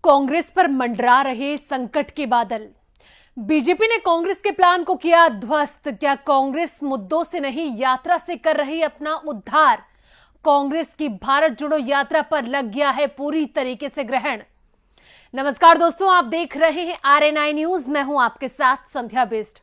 कांग्रेस पर मंडरा रहे संकट के बादल। बीजेपी ने कांग्रेस के प्लान को किया ध्वस्त। क्या कांग्रेस मुद्दों से नहीं, यात्रा से कर रही अपना उद्धार? कांग्रेस की भारत जोड़ो यात्रा पर लग गया है पूरी तरीके से ग्रहण। नमस्कार दोस्तों, आप देख रहे हैं RNI न्यूज। मैं हूं आपके साथ संध्या बेस्ट।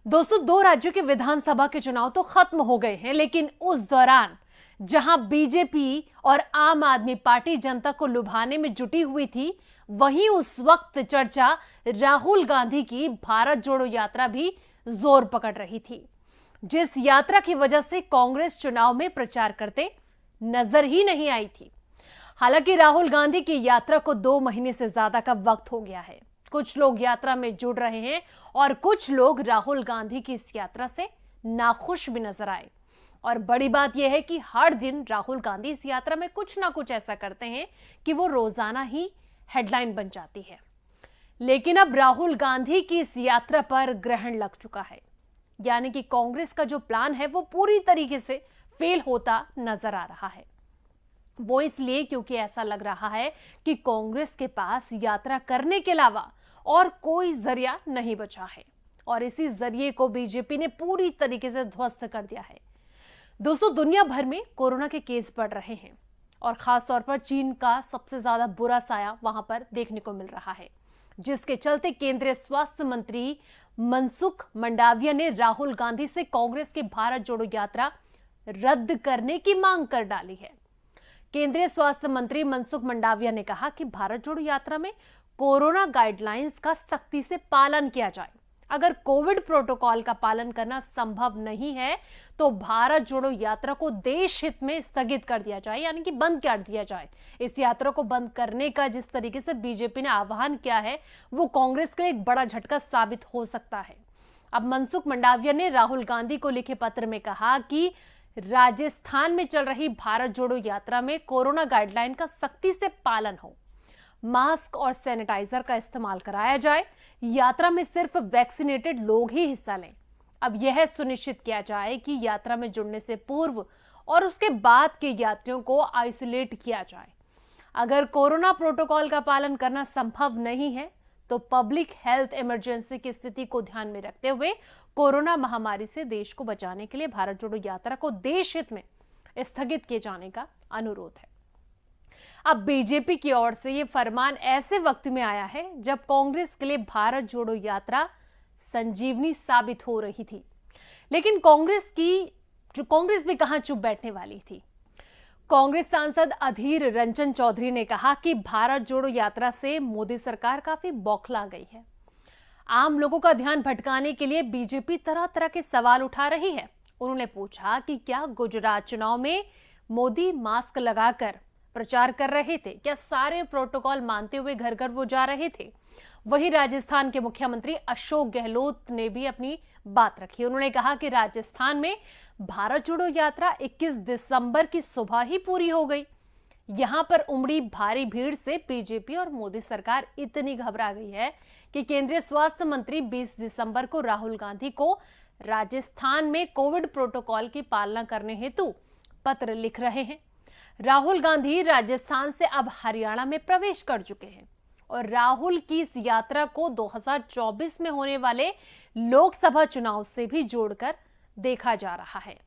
दोस्तों, 2 राज्यों के विधानसभा के चुनाव तो खत्म हो गए हैं, लेकिन उस दौरान जहां बीजेपी और आम आदमी पार्टी जनता को लुभाने में जुटी हुई थी, वहीं उस वक्त चर्चा राहुल गांधी की भारत जोड़ो यात्रा भी जोर पकड़ रही थी, जिस यात्रा की वजह से कांग्रेस चुनाव में प्रचार करते नजर ही नहीं आई थी। हालांकि राहुल गांधी की यात्रा को 2 महीने से ज्यादा का वक्त हो गया है। कुछ लोग यात्रा में जुड़ रहे हैं और कुछ लोग राहुल गांधी की इस यात्रा से नाखुश भी नजर आए। और बड़ी बात यह है कि हर दिन राहुल गांधी इस यात्रा में कुछ ना कुछ ऐसा करते हैं कि वो रोजाना ही हेडलाइन बन जाती है। लेकिन अब राहुल गांधी की इस यात्रा पर ग्रहण लग चुका है, यानी कि कांग्रेस का जो प्लान है वो पूरी तरीके से फेल होता नजर आ रहा है। वो इसलिए क्योंकि ऐसा लग रहा है कि कांग्रेस के पास यात्रा करने के अलावा और कोई जरिया नहीं बचा है, और इसी जरिए को बीजेपी ने पूरी तरीके से ध्वस्त कर दिया है। दोस्तों, दुनिया भर में कोरोना के केस बढ़ रहे हैं और खास तौर पर चीन का सबसे ज्यादा बुरा साया वहां पर देखने को मिल रहा है, जिसके चलते केंद्रीय स्वास्थ्य मंत्री मनसुख मंडाविया ने राहुल गांधी से कांग्रेस की भारत जोड़ो यात्रा रद्द करने की मांग कर डाली है। केंद्रीय स्वास्थ्य मंत्री मनसुख मंडाविया ने कहा कि भारत जोड़ो यात्रा में कोरोना गाइडलाइंस का सख्ती से पालन किया जाए। अगर कोविड प्रोटोकॉल का पालन करना संभव नहीं है तो भारत जोड़ो यात्रा को देश हित में स्थगित कर दिया जाए, यानी कि बंद कर दिया जाए। इस यात्रा को बंद करने का जिस तरीके से बीजेपी ने आह्वान किया है, वो कांग्रेस के लिए एक बड़ा झटका साबित हो सकता है। अब मनसुख मंडाविया ने राहुल गांधी को लिखे पत्र में कहा कि राजस्थान में चल रही भारत जोड़ो यात्रा में कोरोना गाइडलाइन का सख्ती से पालन हो, मास्क और सैनिटाइजर का इस्तेमाल कराया जाए, यात्रा में सिर्फ वैक्सीनेटेड लोग ही हिस्सा लें। अब यह सुनिश्चित किया जाए कि यात्रा में जुड़ने से पूर्व और उसके बाद के यात्रियों को आइसोलेट किया जाए। अगर कोरोना प्रोटोकॉल का पालन करना संभव नहीं है तो पब्लिक हेल्थ इमरजेंसी की स्थिति को ध्यान में रखते हुए कोरोना महामारी से देश को बचाने के लिए भारत जोड़ो यात्रा को देश हित में स्थगित किए जाने का अनुरोध है। अब बीजेपी की ओर से यह फरमान ऐसे वक्त में आया है जब कांग्रेस के लिए भारत जोड़ो यात्रा संजीवनी साबित हो रही थी, लेकिन कांग्रेस भी कहां चुप बैठने वाली थी। कांग्रेस सांसद अधीर रंजन चौधरी ने कहा कि भारत जोड़ो यात्रा से मोदी सरकार काफी बौखला गई है। आम लोगों का ध्यान भटकाने के लिए बीजेपी तरह तरह के सवाल उठा रही है। उन्होंने पूछा कि क्या गुजरात चुनाव में मोदी मास्क लगाकर प्रचार कर रहे थे? क्या सारे प्रोटोकॉल मानते हुए घर घर वो जा रहे थे? वहीं राजस्थान के मुख्यमंत्री अशोक गहलोत ने भी अपनी बात रखी। उन्होंने कहा कि राजस्थान में भारत जोड़ो यात्रा 21 दिसंबर की सुबह ही पूरी हो गई। यहां पर उमड़ी भारी भीड़ से बीजेपी और मोदी सरकार इतनी घबरा गई है कि केंद्रीय स्वास्थ्य मंत्री 20 दिसंबर को राहुल गांधी को राजस्थान में कोविड प्रोटोकॉल की पालना करने हेतु पत्र लिख रहे हैं। राहुल गांधी राजस्थान से अब हरियाणा में प्रवेश कर चुके हैं और राहुल की इस यात्रा को 2024 में होने वाले लोकसभा चुनाव से भी जोड़कर देखा जा रहा है।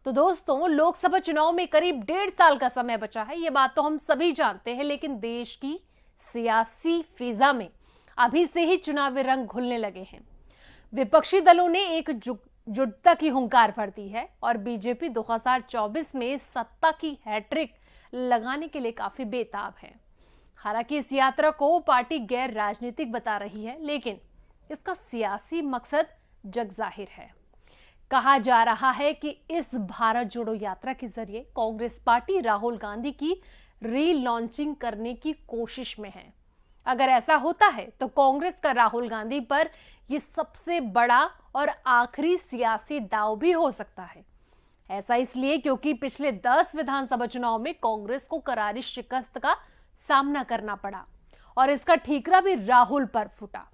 तो दोस्तों, लोकसभा चुनाव में करीब 1.5 साल का समय बचा है, ये बात तो हम सभी जानते हैं, लेकिन देश की सियासी फिजा में अभी से ही चुनावी रंग घुलने लगे हैं। विपक्षी दलों ने एक जुटता की हुंकार भर दी है और बीजेपी 2024 में सत्ता की हैट्रिक लगाने के लिए काफी बेताब है। हालांकि इस यात्रा को पार्टी गैर राजनीतिक बता रही है, लेकिन इसका सियासी मकसद जगजाहिर है। कहा जा रहा है कि इस भारत जोड़ो यात्रा के जरिए कांग्रेस पार्टी राहुल गांधी की रीलॉन्चिंग करने की कोशिश में है। अगर ऐसा होता है तो कांग्रेस का राहुल गांधी पर यह सबसे बड़ा और आखिरी सियासी दांव भी हो सकता है। ऐसा इसलिए क्योंकि पिछले 10 विधानसभा चुनाव में कांग्रेस को करारी शिकस्त का सामना करना पड़ा और इसका ठीकरा भी राहुल पर फूटा।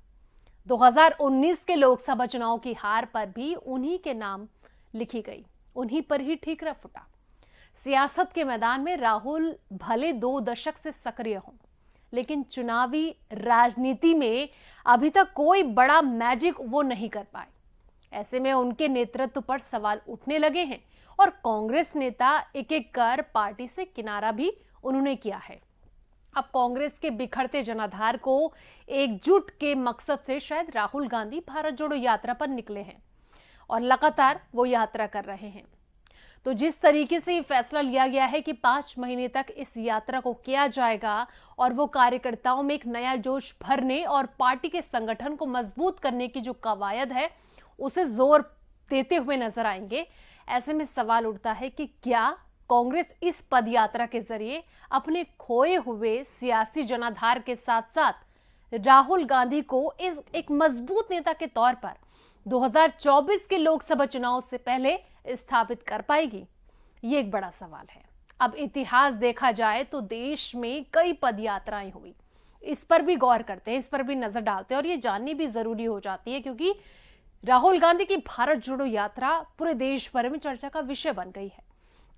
2019 के लोकसभा चुनाव की हार पर भी उन्हीं के नाम लिखी गई, उन्हीं पर ही ठीकरा फूटा। सियासत के मैदान में राहुल भले 2 दशक से सक्रिय हों, लेकिन चुनावी राजनीति में अभी तक कोई बड़ा मैजिक वो नहीं कर पाए। ऐसे में उनके नेतृत्व पर सवाल उठने लगे हैं और कांग्रेस नेता एक एक कर पार्टी से किनारा भी उन्होंने किया है। अब कांग्रेस के बिखरते जनाधार को एकजुट के मकसद से शायद राहुल गांधी भारत जोड़ो यात्रा पर निकले हैं और लगातार वो यात्रा कर रहे हैं। तो जिस तरीके से ये फैसला लिया गया है कि 5 महीने तक इस यात्रा को किया जाएगा और वो कार्यकर्ताओं में एक नया जोश भरने और पार्टी के संगठन को मजबूत करने की जो कवायद है उसे जोर देते हुए नजर आएंगे। ऐसे में सवाल उठता है कि क्या कांग्रेस इस पदयात्रा के जरिए अपने खोए हुए सियासी जनाधार के साथ साथ राहुल गांधी को इस एक मजबूत नेता के तौर पर 2024 के लोकसभा चुनाव से पहले स्थापित कर पाएगी? ये एक बड़ा सवाल है। अब इतिहास देखा जाए तो देश में कई पदयात्राएं हुई, इस पर भी गौर करते हैं, इस पर भी नजर डालते हैं और ये जाननी भी जरूरी हो जाती है क्योंकि राहुल गांधी की भारत जोड़ो यात्रा पूरे देश भर में चर्चा का विषय बन गई है।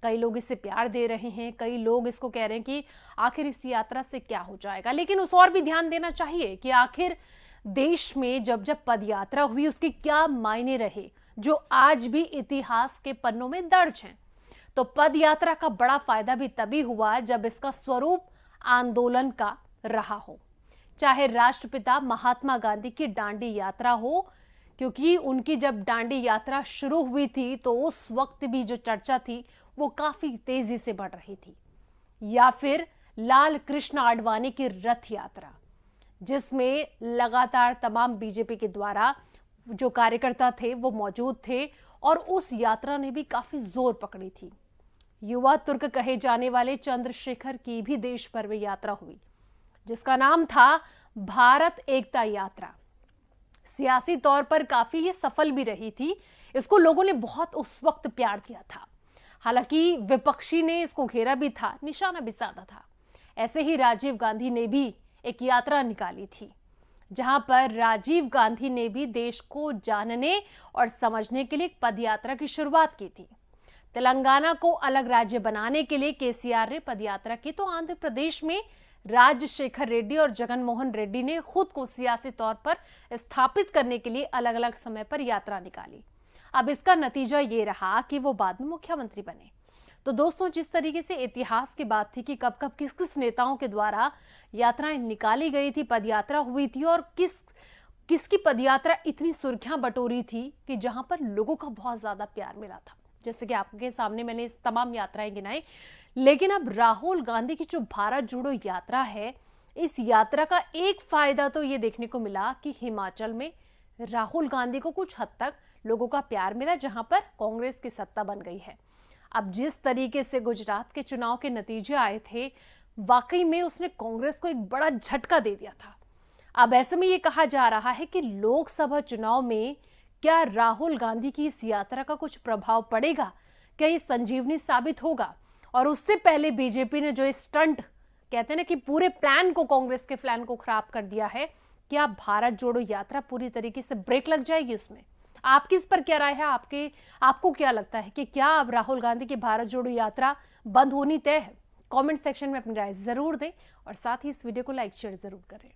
कई लोग इसे प्यार दे रहे हैं, कई लोग इसको कह रहे हैं कि आखिर इस यात्रा से क्या हो जाएगा। लेकिन उस और भी ध्यान देना चाहिए कि आखिर देश में जब जब पदयात्रा हुई उसके क्या मायने रहे जो आज भी इतिहास के पन्नों में दर्ज हैं। तो पदयात्रा का बड़ा फायदा भी तभी हुआ जब इसका स्वरूप आंदोलन का रहा हो, चाहे राष्ट्रपिता महात्मा गांधी की दांडी यात्रा हो, क्योंकि उनकी जब दांडी यात्रा शुरू हुई थी तो उस वक्त भी जो चर्चा थी वो काफी तेजी से बढ़ रही थी, या फिर लाल कृष्ण आडवाणी की रथ यात्रा जिसमें लगातार तमाम बीजेपी के द्वारा जो कार्यकर्ता थे वो मौजूद थे और उस यात्रा ने भी काफी जोर पकड़ी थी। युवा तुर्क कहे जाने वाले चंद्रशेखर की भी देश भर में यात्रा हुई जिसका नाम था भारत एकता यात्रा। सियासी तौर पर काफी ये सफल भी रही थी, इसको लोगों ने बहुत उस वक्त प्यार दिया था। हालांकि विपक्षी ने इसको घेरा भी था, निशाना भी साधा था। ऐसे ही राजीव गांधी ने भी एक यात्रा निकाली थी जहां पर राजीव गांधी ने भी देश को जानने और समझने के लिए एक पदयात्रा की शुरुआत की थी। तेलंगाना को अलग राज्य बनाने के लिए केसीआर ने पदयात्रा की, तो आंध्र प्रदेश में राजशेखर रेड्डी और जगनमोहन रेड्डी ने खुद को सियासी तौर पर स्थापित करने के लिए अलग अलग समय पर यात्रा निकाली। अब इसका नतीजा ये रहा कि वो बाद में मुख्यमंत्री बने। तो दोस्तों, जिस तरीके से इतिहास की बात थी कि कब कब किस किस नेताओं के द्वारा यात्राएं निकाली गई थी, पदयात्रा हुई थी और किसकी पदयात्रा इतनी सुर्खियां बटोरी थी कि जहां पर लोगों का बहुत ज्यादा प्यार मिला था, जैसे कि आपके सामने मैंने इस तमाम यात्राएं गिनाई। लेकिन अब राहुल गांधी की जो भारत जोड़ो यात्रा है, इस यात्रा का एक फायदा तो ये देखने को मिला कि हिमाचल में राहुल गांधी को कुछ हद तक लोगों का प्यार मिला, जहां पर कांग्रेस की सत्ता बन गई है। अब जिस तरीके से गुजरात के चुनाव के नतीजे आए थे, वाकई में उसने कांग्रेस को एक बड़ा झटका दे दिया था। अब ऐसे में ये कहा जा रहा है कि लोकसभा चुनाव में क्या राहुल गांधी की इस यात्रा का कुछ प्रभाव पड़ेगा, क्या ये संजीवनी साबित होगा? और उससे पहले बीजेपी ने जो स्टंट कहते हैं ना कि पूरे प्लान को, कांग्रेस के प्लान को खराब कर दिया है, क्या भारत जोड़ो यात्रा पूरी तरीके से ब्रेक लग जाएगी उसमें? आपकी इस पर क्या राय है? आपको क्या लगता है कि क्या अब राहुल गांधी की भारत जोड़ो यात्रा बंद होनी तय है? कमेंट सेक्शन में अपनी राय जरूर दें और साथ ही इस वीडियो को लाइक शेयर जरूर करें।